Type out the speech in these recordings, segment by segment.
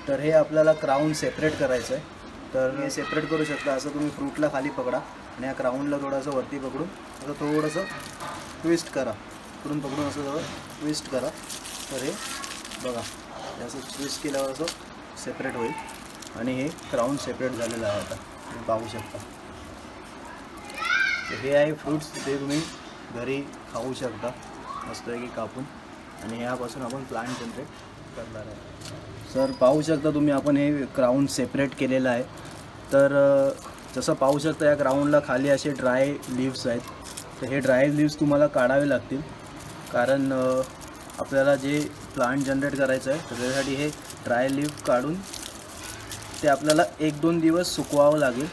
तर हे आपल्याला क्राऊन सेपरेट करायचं आहे. तर हे सेपरेट करू शकता. असं तुम्ही फ्रूटला खाली पकडा आणि या क्राऊनला थोडंसं वरती पकडून असं थोडंसं ट्विस्ट करा. पकडून असं जवळ ट्विस्ट करा. तर हे बघा असं ट्विस्ट केल्यावर असं सेपरेट होईल आणि हे क्राऊन सेपरेट झालेलं आहे. आता तुम्ही पाहू शकता. तर हे आहे फ्रूट्स, ते तुम्ही घरी खाऊ शकता मस्तपैकी कापून. आणि यापासून आपण प्लांट जनरेट करणार आहे. सर पाहू शकता तुम्ही, आपण हे क्राऊन सेपरेट केलेलं आहे. तर जसं पाहू शकता या क्राऊनला खाली असे ड्राय लीव्स आहेत. तर हे ड्राय लीव्स तुम्हाला काढावे लागतील, कारण आपल्याला जे प्लांट जनरेट करायचं आहे तर त्यासाठी हे ड्राय लीव्ह काढून ते आपल्याला 1-2 दिवस सुकवावं लागेल.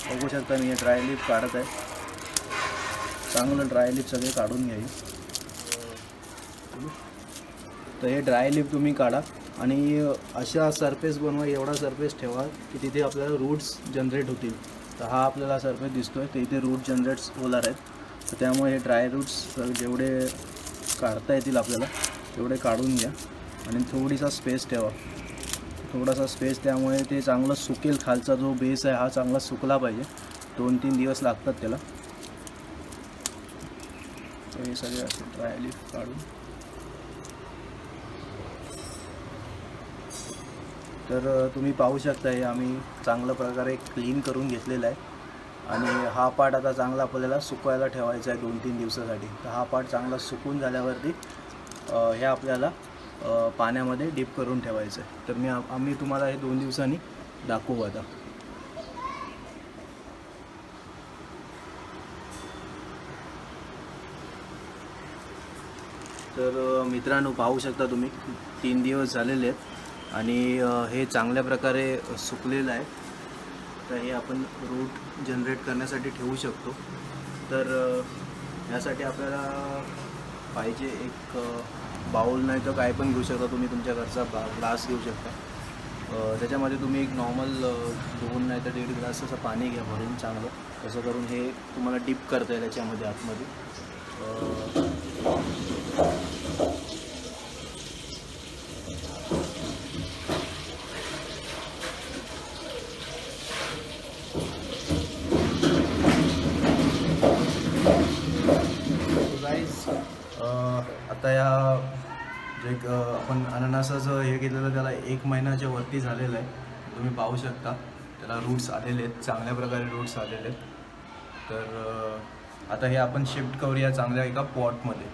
बघू शकता मी हे ड्राय लीव्ह काढत आहे. चांगलं ड्राय लीव्ह सगळे काढून घ्यावी. तर हे ड्राय लीव्ह तुम्ही काढा आणि अशा सरफेस बनवा, एवढा सरफेस ठेवा की तिथे आपल्याला रूट्स जनरेट होतील. तर हा आपल्याला सरफेस दिसतो आहे, तर इथे रूट जनरेट्स होणार आहेत. तर त्यामुळे हे ड्राय रूट्स जेवढे काढता येतील आपल्याला तेवढे काढून घ्या आणि थोडीसा स्पेस ठेवा, थोडासा स्पेस. त्यामुळे ते चांगलं सुकेल. खालचा जो बेस आहे हा चांगला सुकला पाहिजे. 2-3 दिवस लागतात त्याला. तर हे सगळे असे ड्राय लीफ काढून, तर तुम्ही पाहू शकता हे आम्ही चांगल्या प्रकारे क्लीन करून घेतलेला आहे. आणि हा पार्ट आता चांगला आपल्याला सुकवायला ठेवायचा आहे 2-3 दिवसासाठी. तर हा पार्ट चांगला सुकून झाल्यावरती हे आपल्याला पाण्यामध्ये डीप करून ठेवायचं आहे. तर आम्ही तुम्हाला हे 2 दिवसांनी दाखवू आता. तर मित्रांनो पाहू शकता तुम्ही 3 दिवस झालेले आहेत आणि हे चांगल्या प्रकारे सुकलेलं आहे. तर हे आपण रूट जनरेट करण्यासाठी ठेवू शकतो. तर यासाठी आपल्याला पाहिजे एक बाउल, नाही तर काय पण घेऊ शकता तुम्ही. तुमच्या घरचा ग्लास घेऊ शकता. त्याच्यामध्ये तुम्ही एक नॉर्मल 2 नाही तर 1.5 ग्लास असं पाणी घ्या भरून चांगलं. तसं करून हे तुम्हाला डीप करता येईल याच्यामध्ये आतमध्ये. आता या जे आपण अननसाचं हे केलेलं त्याला 1 महिन्याच्या वरती झालेलं आहे. तुम्ही पाहू शकता त्याला रूट्स आलेले आहेत, चांगल्या प्रकारे रूट्स आलेले आहेत. तर आता हे आपण शिफ्ट करूया चांगल्या एका पॉटमध्ये.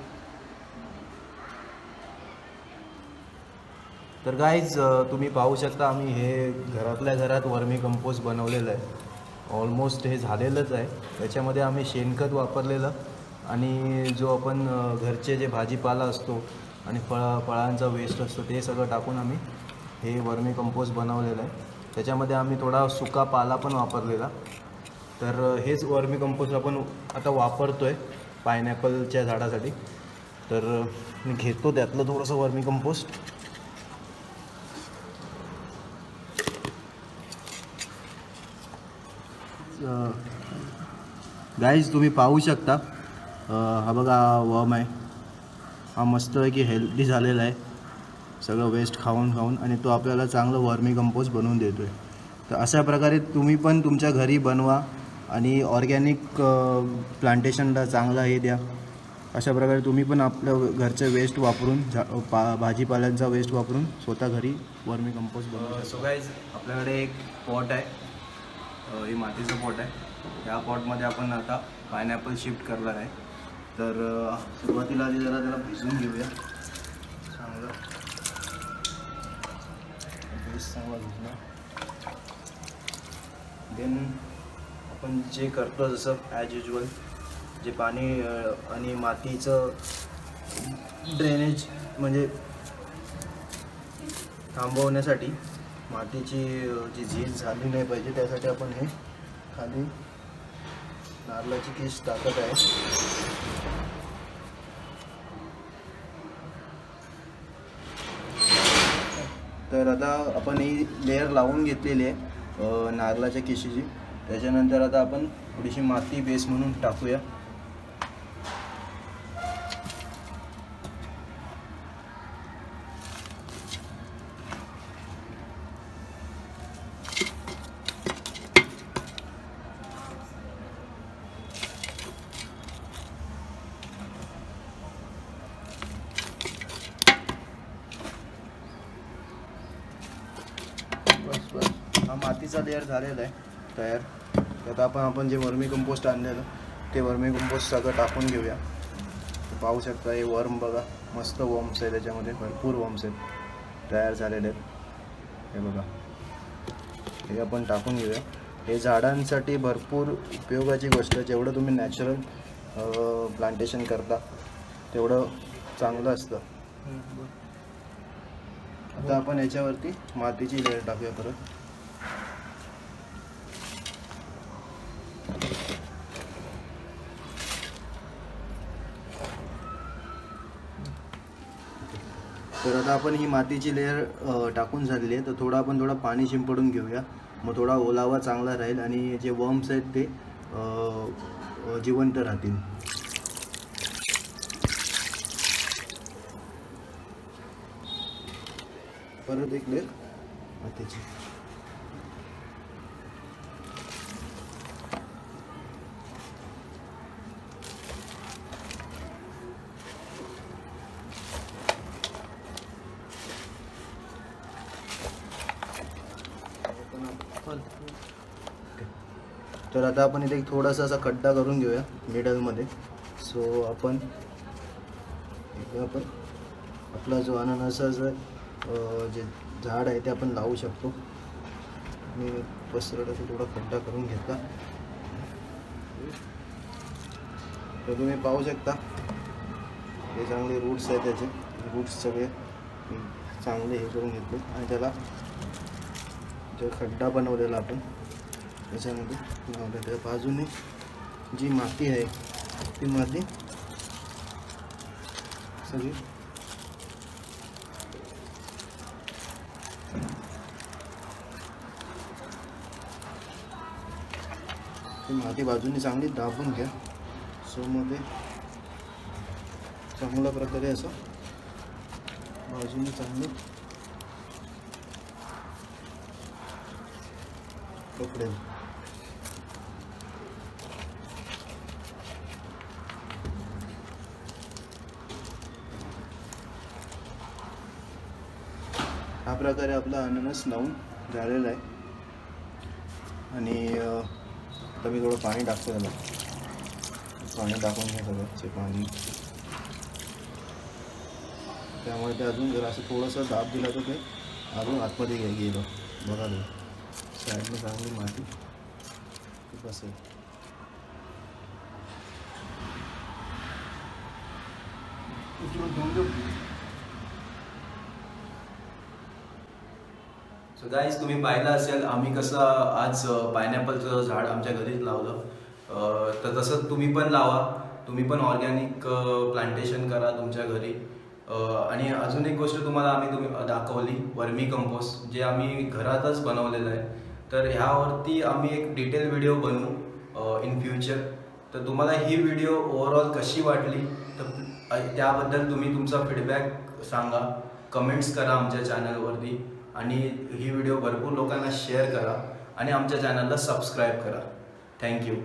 तर गाईज तुम्ही पाहू शकता आम्ही हे घरातल्या घरात वर्मी कंपोस्ट बनवलेलं आहे. ऑलमोस्ट हे झालेलंच आहे. त्याच्यामध्ये आम्ही शेणखत वापरलेलं आणि जो आपण घरचे जे भाजीपाला असतो आणि फळांचा वेस्ट असतो ते सगळं टाकून आम्ही हे वर्मी कंपोस्ट बनवलेलं आहे. त्याच्यामध्ये आम्ही थोडा सुका पाला पण वापरलेला. तर हेच वर्मी कंपोस्ट आपण आता वापरतो आहे पायनॅपलच्या झाडासाठी. तर मी घेतो त्यातलं थोडंसं वर्मी कंपोस्ट. गाईज तुम्ही पाहू शकता हा बघा वर्म आहे. हा मस्तपैकी हेल्दी झालेला आहे सगळं वेस्ट खाऊन आणि तो आपल्याला चांगलं वर्मी कंपोस्ट बनवून देतो आहे. तर अशा प्रकारे तुम्ही पण तुमच्या घरी बनवा आणि ऑर्गॅनिक प्लांटेशनला चांगला हे द्या. अशा प्रकारे तुम्ही पण आपल्या घरचे वेस्ट वापरून भाजीपाल्यांचा वेस्ट वापरून स्वतः घरी वर्मी कंपोस्ट बनवा. सो गाईज आपल्याकडे एक पॉट आहे, हे मातीचं पॉट आहे. या पॉटमध्ये आपण आता पायनॅपल शिफ्ट करणार आहे. तर सुरुवातीला आधी जरा त्याला भिजवून घेऊया चांगलं. बेस चांगला भिजला. देन आपण जे करतो जसं ॲज युजल जे पाणी आणि मातीचं ड्रेनेज म्हणजे थांबवण्यासाठी, मातीची जी झीज झाली नाही पाहिजे त्यासाठी आपण हे खाली नारळाची किस टाकत आहे. तर आता आपण ही लेअर लावून घेतलेली आहे नारळाच्या किशीची. त्याच्यानंतर आता आपण थोडीशी माती बेस म्हणून टाकूया. मातीचा लेअर झालेला आहे तयार. तर आता आपण जे वर्मी कंपोस्ट आणलेलं ते वर्मी कंपोस्ट सगळं टाकून घेऊया. पाहू शकता हे वर्म बघा, मस्त वर्म्स आहे त्याच्यामध्ये, भरपूर वर्म्स आहेत तयार झालेले आहेत. हे बघा, हे आपण टाकून घेऊया. हे झाडांसाठी भरपूर उपयोगाची गोष्ट आहे. जेवढं तुम्ही नॅचरल प्लांटेशन करता तेवढं चांगलं असतं. आता आपण याच्यावरती मातीची लेअर टाकूया परत. तर आता आपण ही मातीची लेअर टाकून झालेली आहे. तर थोडा पाणी शिंपडून घेऊया, मग थोडा ओलावा चांगला राहील आणि जे वर्म्स आहेत ते जिवंत राहतील. परत एक लेअर मातीची. तर आता आपण इथे एक थोडासा असा खड्डा करून घेऊया मिडलमध्ये. सो आपण आपला जो अननसाचा जे झाड आहे ते आपण लावू शकतो. मी पसरट थोडा खड्डा करून घेतला. तर तुम्ही पाहू शकता हे चांगले रूट्स आहेत, त्याचे रूट्स सगळे चांगले हे करून घेतले आणि त्याला जो खड्डा बनवलेला आपण त्याच्यामध्ये लावलं. त्या बाजूने जी माती आहे ती माती सगळी ती माती बाजूने चांगली दाबून घ्या. सो मध्ये चांगल्या प्रकारे असं बाजूने चांगलं पकडेल. हा प्रकारे आपला अननस लावून झालेला आहे. आणि आता मी थोडं पाणी टाकतो त्याला. पाणी टाकून घ्या सगळं पाणी, त्यामुळे ते अजून जर असं थोडंसं दाब दिला तर ते अजून आतमध्ये गेलं. बघा तो साईडने चांगली माती बसेल. सो गाईज, तुम्ही पाहिलं असेल आम्ही कसं आज पायनॅपलचं झाड आमच्या घरीच लावलं. तर तसंच तुम्ही पण लावा. तुम्ही पण ऑर्गॅनिक प्लांटेशन करा तुमच्या घरी. आणि अजून एक गोष्ट तुम्हाला तुम्ही दाखवली, वर्मी कंपोस्ट जे आम्ही घरातच बनवलेलं आहे. तर ह्यावरती आम्ही एक डिटेल व्हिडिओ बनवू इन फ्युचर. तर तुम्हाला ही व्हिडिओ ओव्हरऑल कशी वाटली तर त्याबद्दल तुम्ही तुमचा फीडबॅक सांगा, कमेंट्स करा आमच्या चॅनलवरती. आणि ही व्हिडिओ भरपूर लोकांना शेअर करा आणि आमच्या चॅनलला सबस्क्राईब करा. थँक्यू.